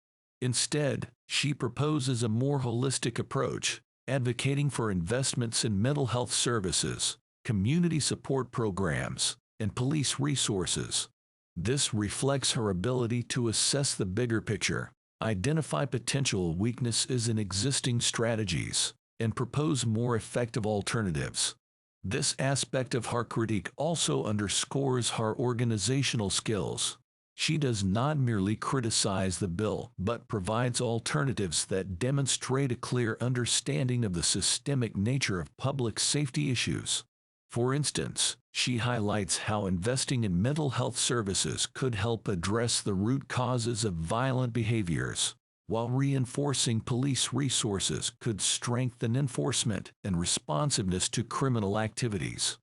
Instead, she proposes a more holistic approach, advocating for investments in mental health services, community support programs, and police resources. This reflects her ability to assess the bigger picture, identify potential weaknesses in existing strategies, and propose more effective alternatives. This aspect of her critique also underscores her organizational skills. She does not merely criticize the bill, but provides alternatives that demonstrate a clear understanding of the systemic nature of public safety issues. For instance, she highlights how investing in mental health services could help address the root causes of violent behaviors, while reinforcing police resources could strengthen enforcement and responsiveness to criminal activities.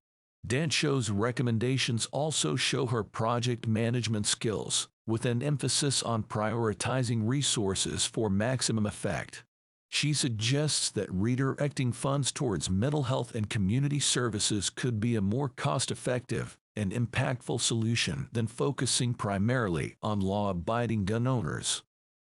Dancho's recommendations also show her project management skills, with an emphasis on prioritizing resources for maximum effect. She suggests that redirecting funds towards mental health and community services could be a more cost-effective and impactful solution than focusing primarily on law-abiding gun owners.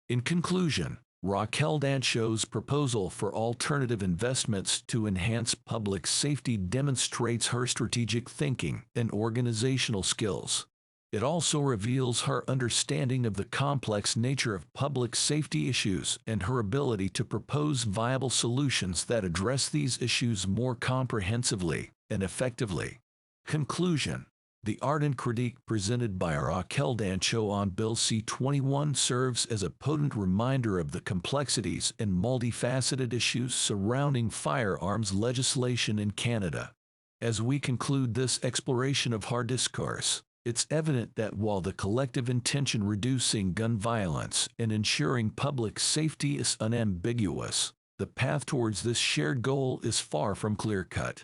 In conclusion, Raquel Dancho's proposal for alternative investments to enhance public safety demonstrates her strategic thinking and organizational skills. It also reveals her understanding of the complex nature of public safety issues and her ability to propose viable solutions that address these issues more comprehensively and effectively. Conclusion: the ardent critique presented by Raquel Dancho on Bill C-21 serves as a potent reminder of the complexities and multifaceted issues surrounding firearms legislation in Canada. As we conclude this exploration of her discourse, it's evident that while the collective intention reducing gun violence and ensuring public safety is unambiguous, the path towards this shared goal is far from clear-cut.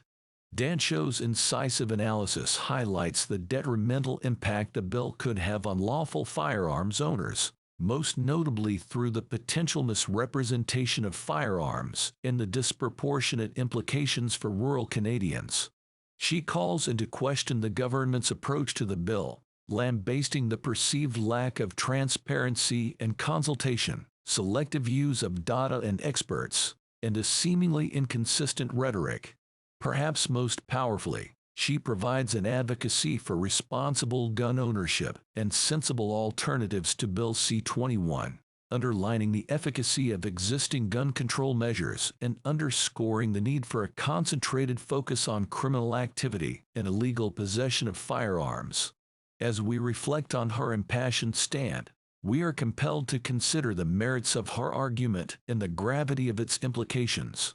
Dancho's incisive analysis highlights the detrimental impact the bill could have on lawful firearms owners, most notably through the potential misrepresentation of firearms and the disproportionate implications for rural Canadians. She calls into question the government's approach to the bill, lambasting the perceived lack of transparency and consultation, selective use of data and experts, and a seemingly inconsistent rhetoric. Perhaps most powerfully, she provides an advocacy for responsible gun ownership and sensible alternatives to Bill C-21, underlining the efficacy of existing gun control measures and underscoring the need for a concentrated focus on criminal activity and illegal possession of firearms. As we reflect on her impassioned stand, we are compelled to consider the merits of her argument and the gravity of its implications.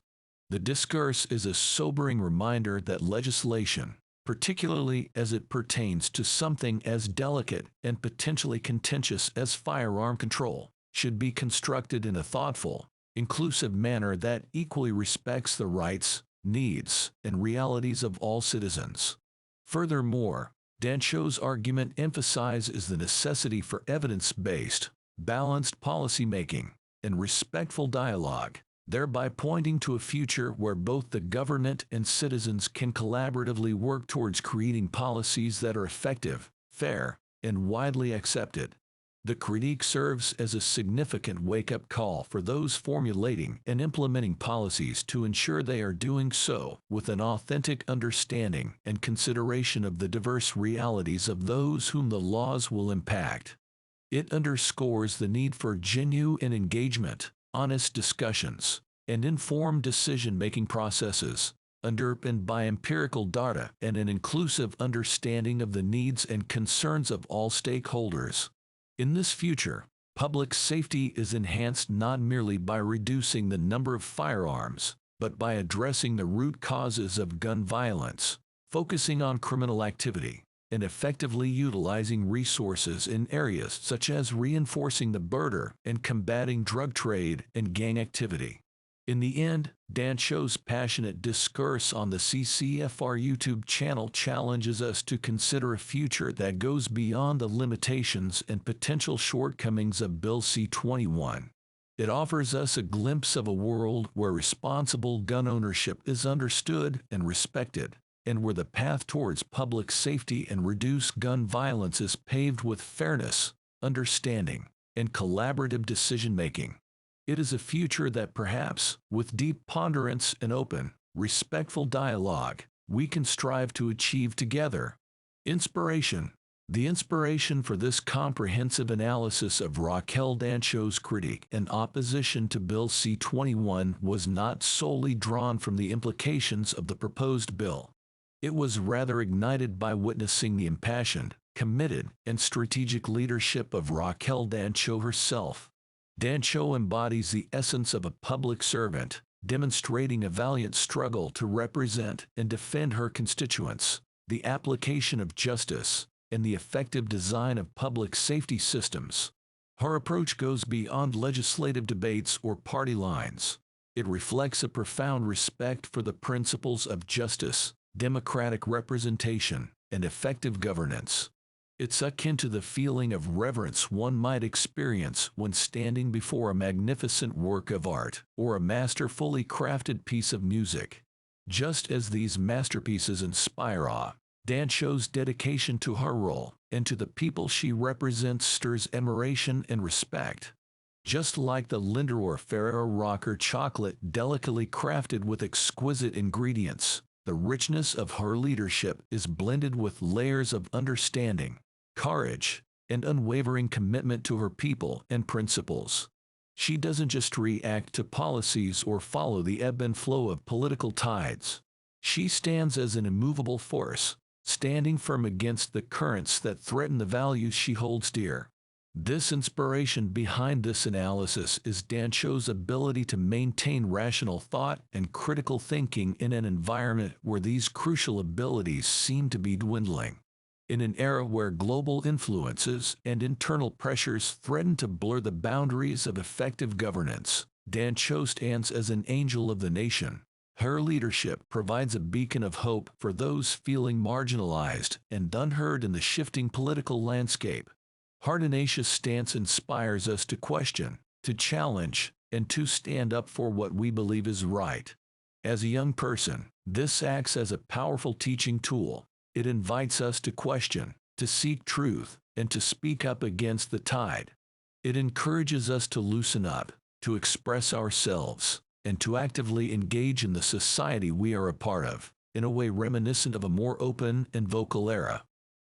The discourse is a sobering reminder that legislation, particularly as it pertains to something as delicate and potentially contentious as firearm control, should be constructed in a thoughtful, inclusive manner that equally respects the rights, needs, and realities of all citizens. Furthermore, Dancho's argument emphasizes the necessity for evidence-based, balanced policymaking and respectful dialogue, thereby pointing to a future where both the government and citizens can collaboratively work towards creating policies that are effective, fair, and widely accepted. The critique serves as a significant wake-up call for those formulating and implementing policies to ensure they are doing so with an authentic understanding and consideration of the diverse realities of those whom the laws will impact. It underscores the need for genuine engagement, honest discussions, and informed decision-making processes, underpinned by empirical data and an inclusive understanding of the needs and concerns of all stakeholders. In this future, public safety is enhanced not merely by reducing the number of firearms, but by addressing the root causes of gun violence, focusing on criminal activity and effectively utilizing resources in areas such as reinforcing the border and combating drug trade and gang activity. In the end, Dancho's passionate discourse on the CCFR YouTube channel challenges us to consider a future that goes beyond the limitations and potential shortcomings of Bill C-21. It offers us a glimpse of a world where responsible gun ownership is understood and respected, and where the path towards public safety and reduced gun violence is paved with fairness, understanding, and collaborative decision-making. It is a future that perhaps, with deep ponderance and open, respectful dialogue, we can strive to achieve together. Inspiration. The inspiration for this comprehensive analysis of Raquel Dancho's critique and opposition to Bill C-21 was not solely drawn from the implications of the proposed bill. It was rather ignited by witnessing the impassioned, committed, and strategic leadership of Raquel Dancho herself. Dancho embodies the essence of a public servant, demonstrating a valiant struggle to represent and defend her constituents, the application of justice, and the effective design of public safety systems. Her approach goes beyond legislative debates or party lines. It reflects a profound respect for the principles of justice, democratic representation, and effective governance. It's akin to the feeling of reverence one might experience when standing before a magnificent work of art or a masterfully crafted piece of music. Just as these masterpieces inspire awe, Dancho's dedication to her role and to the people she represents stirs admiration and respect. Just like the Linder or Ferrero Rocher chocolate delicately crafted with exquisite ingredients, the richness of her leadership is blended with layers of understanding, courage, and unwavering commitment to her people and principles. She doesn't just react to policies or follow the ebb and flow of political tides. She stands as an immovable force, standing firm against the currents that threaten the values she holds dear. This inspiration behind this analysis is Dancho's ability to maintain rational thought and critical thinking in an environment where these crucial abilities seem to be dwindling. In an era where global influences and internal pressures threaten to blur the boundaries of effective governance, Dancho stands as an angel of the nation. Her leadership provides a beacon of hope for those feeling marginalized and unheard in the shifting political landscape. Her tenacious stance inspires us to question, to challenge, and to stand up for what we believe is right. As a young person, this acts as a powerful teaching tool. It invites us to question, to seek truth, and to speak up against the tide. It encourages us to loosen up, to express ourselves, and to actively engage in the society we are a part of, in a way reminiscent of a more open and vocal era.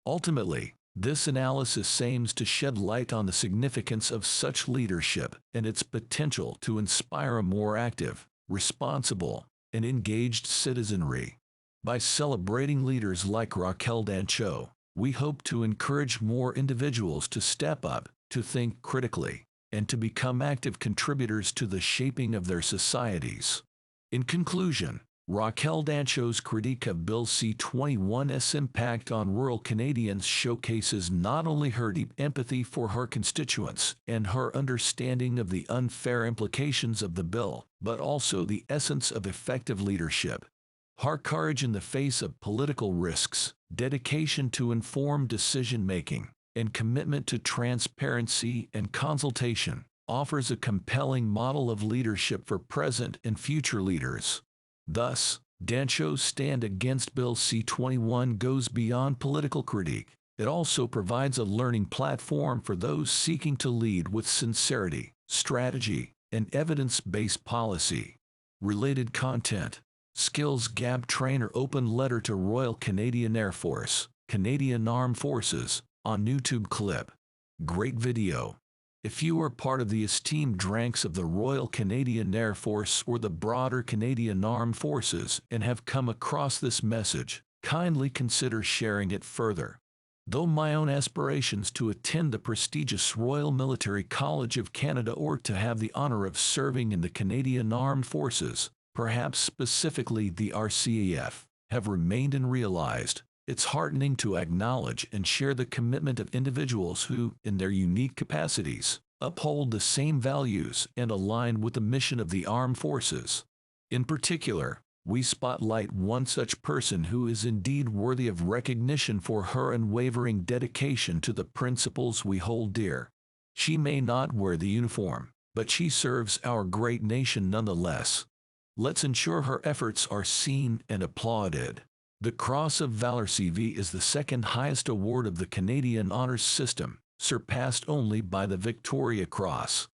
Ultimately, this analysis aims to shed light on the significance of such leadership and its potential to inspire a more active, responsible, and engaged citizenry. By celebrating leaders like Raquel Dancho, we hope to encourage more individuals to step up, to think critically, and to become active contributors to the shaping of their societies. In conclusion, Raquel Dancho's critique of Bill C-21's impact on rural Canadians showcases not only her deep empathy for her constituents and her understanding of the unfair implications of the bill, but also the essence of effective leadership. Her courage in the face of political risks, dedication to informed decision-making, and commitment to transparency and consultation offers a compelling model of leadership for present and future leaders. Thus, Dancho's stand against Bill C-21 goes beyond political critique. It also provides a learning platform for those seeking to lead with sincerity, strategy, and evidence-based policy. Related content. Skills Gap Trainer Open Letter to Royal Canadian Air Force, Canadian Armed Forces, on YouTube clip. Great video. If you are part of the esteemed ranks of the Royal Canadian Air Force or the broader Canadian Armed Forces and have come across this message, kindly consider sharing it further. Though my own aspirations to attend the prestigious Royal Military College of Canada or to have the honor of serving in the Canadian Armed Forces, perhaps specifically the RCAF, have remained unrealized. It's heartening to acknowledge and share the commitment of individuals who, in their unique capacities, uphold the same values and align with the mission of the armed forces. In particular, we spotlight one such person who is indeed worthy of recognition for her unwavering dedication to the principles we hold dear. She may not wear the uniform, but she serves our great nation nonetheless. Let's ensure her efforts are seen and applauded. The Cross of Valor CV is the second highest award of the Canadian Honours System, surpassed only by the Victoria Cross.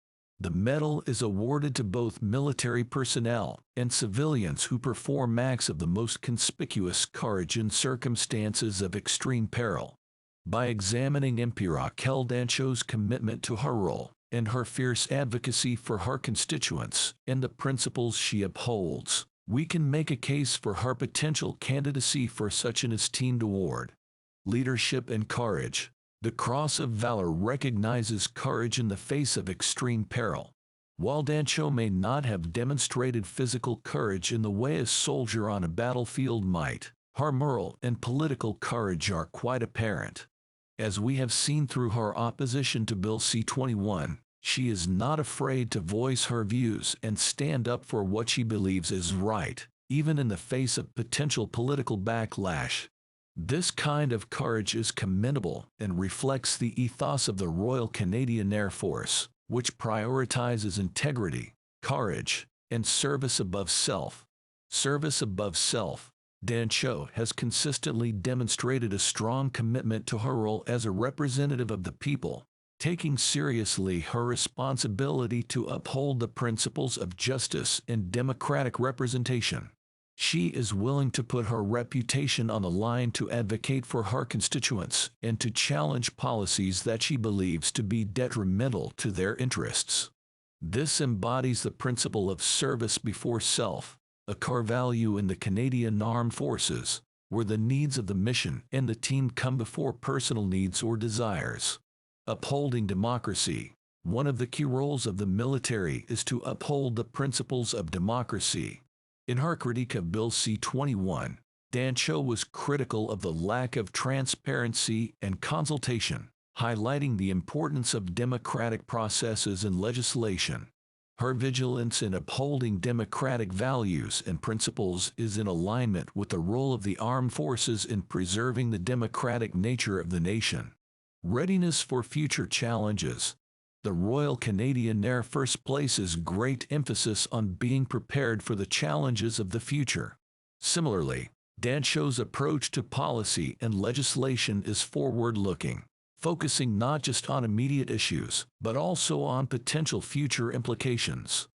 The medal is awarded to both military personnel and civilians who perform acts of the most conspicuous courage in circumstances of extreme peril. By examining MP Raquel Dancho's commitment to her role and her fierce advocacy for her constituents and the principles she upholds, we can make a case for her potential candidacy for such an esteemed award. Leadership and courage. The Cross of Valor recognizes courage in the face of extreme peril. While Dancho may not have demonstrated physical courage in the way a soldier on a battlefield might, her moral and political courage are quite apparent. As we have seen through her opposition to Bill C-21, she is not afraid to voice her views and stand up for what she believes is right, even in the face of potential political backlash. This kind of courage is commendable and reflects the ethos of the Royal Canadian Air Force, which prioritizes integrity, courage, and service above self. Service above self. Dancho has consistently demonstrated a strong commitment to her role as a representative of the people, taking seriously her responsibility to uphold the principles of justice and democratic representation. She is willing to put her reputation on the line to advocate for her constituents and to challenge policies that she believes to be detrimental to their interests. This embodies the principle of service before self, a core value in the Canadian Armed Forces, where the needs of the mission and the team come before personal needs or desires. Upholding democracy. One of the key roles of the military is to uphold the principles of democracy. In her critique of Bill C-21, Dancho was critical of the lack of transparency and consultation, highlighting the importance of democratic processes and legislation. Her vigilance in upholding democratic values and principles is in alignment with the role of the armed forces in preserving the democratic nature of the nation. Readiness for future challenges. The Royal Canadian Air Force places great emphasis on being prepared for the challenges of the future. Similarly, Dancho's approach to policy and legislation is forward-looking, focusing not just on immediate issues, but also on potential future implications.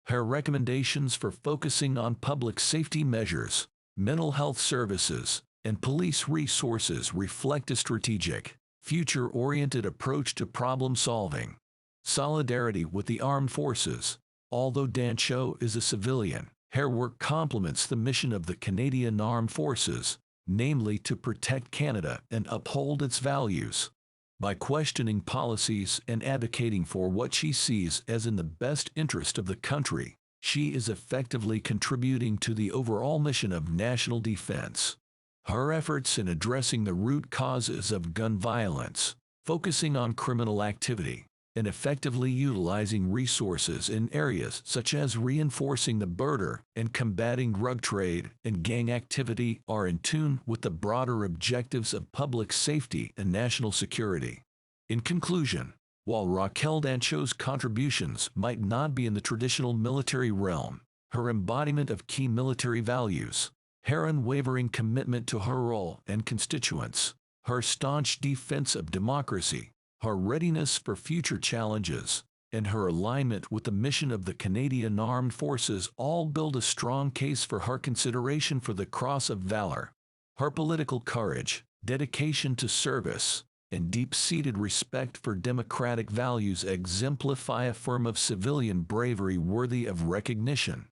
Her recommendations for focusing on public safety measures, mental health services, and police resources reflect a strategic, future-oriented approach to problem-solving. Solidarity with the armed forces. Although Dancho is a civilian, her work complements the mission of the Canadian Armed Forces, namely to protect Canada and uphold its values. By questioning policies and advocating for what she sees as in the best interest of the country, she is effectively contributing to the overall mission of national defense. Her efforts in addressing the root causes of gun violence, focusing on criminal activity, and effectively utilizing resources in areas such as reinforcing the border and combating drug trade and gang activity are in tune with the broader objectives of public safety and national security. In conclusion, while Raquel Dancho's contributions might not be in the traditional military realm, her embodiment of key military values, her unwavering commitment to her role and constituents, her staunch defense of democracy, her readiness for future challenges, and her alignment with the mission of the Canadian Armed Forces all build a strong case for her consideration for the Cross of Valor. Her political courage, dedication to service, and deep-seated respect for democratic values exemplify a form of civilian bravery worthy of recognition.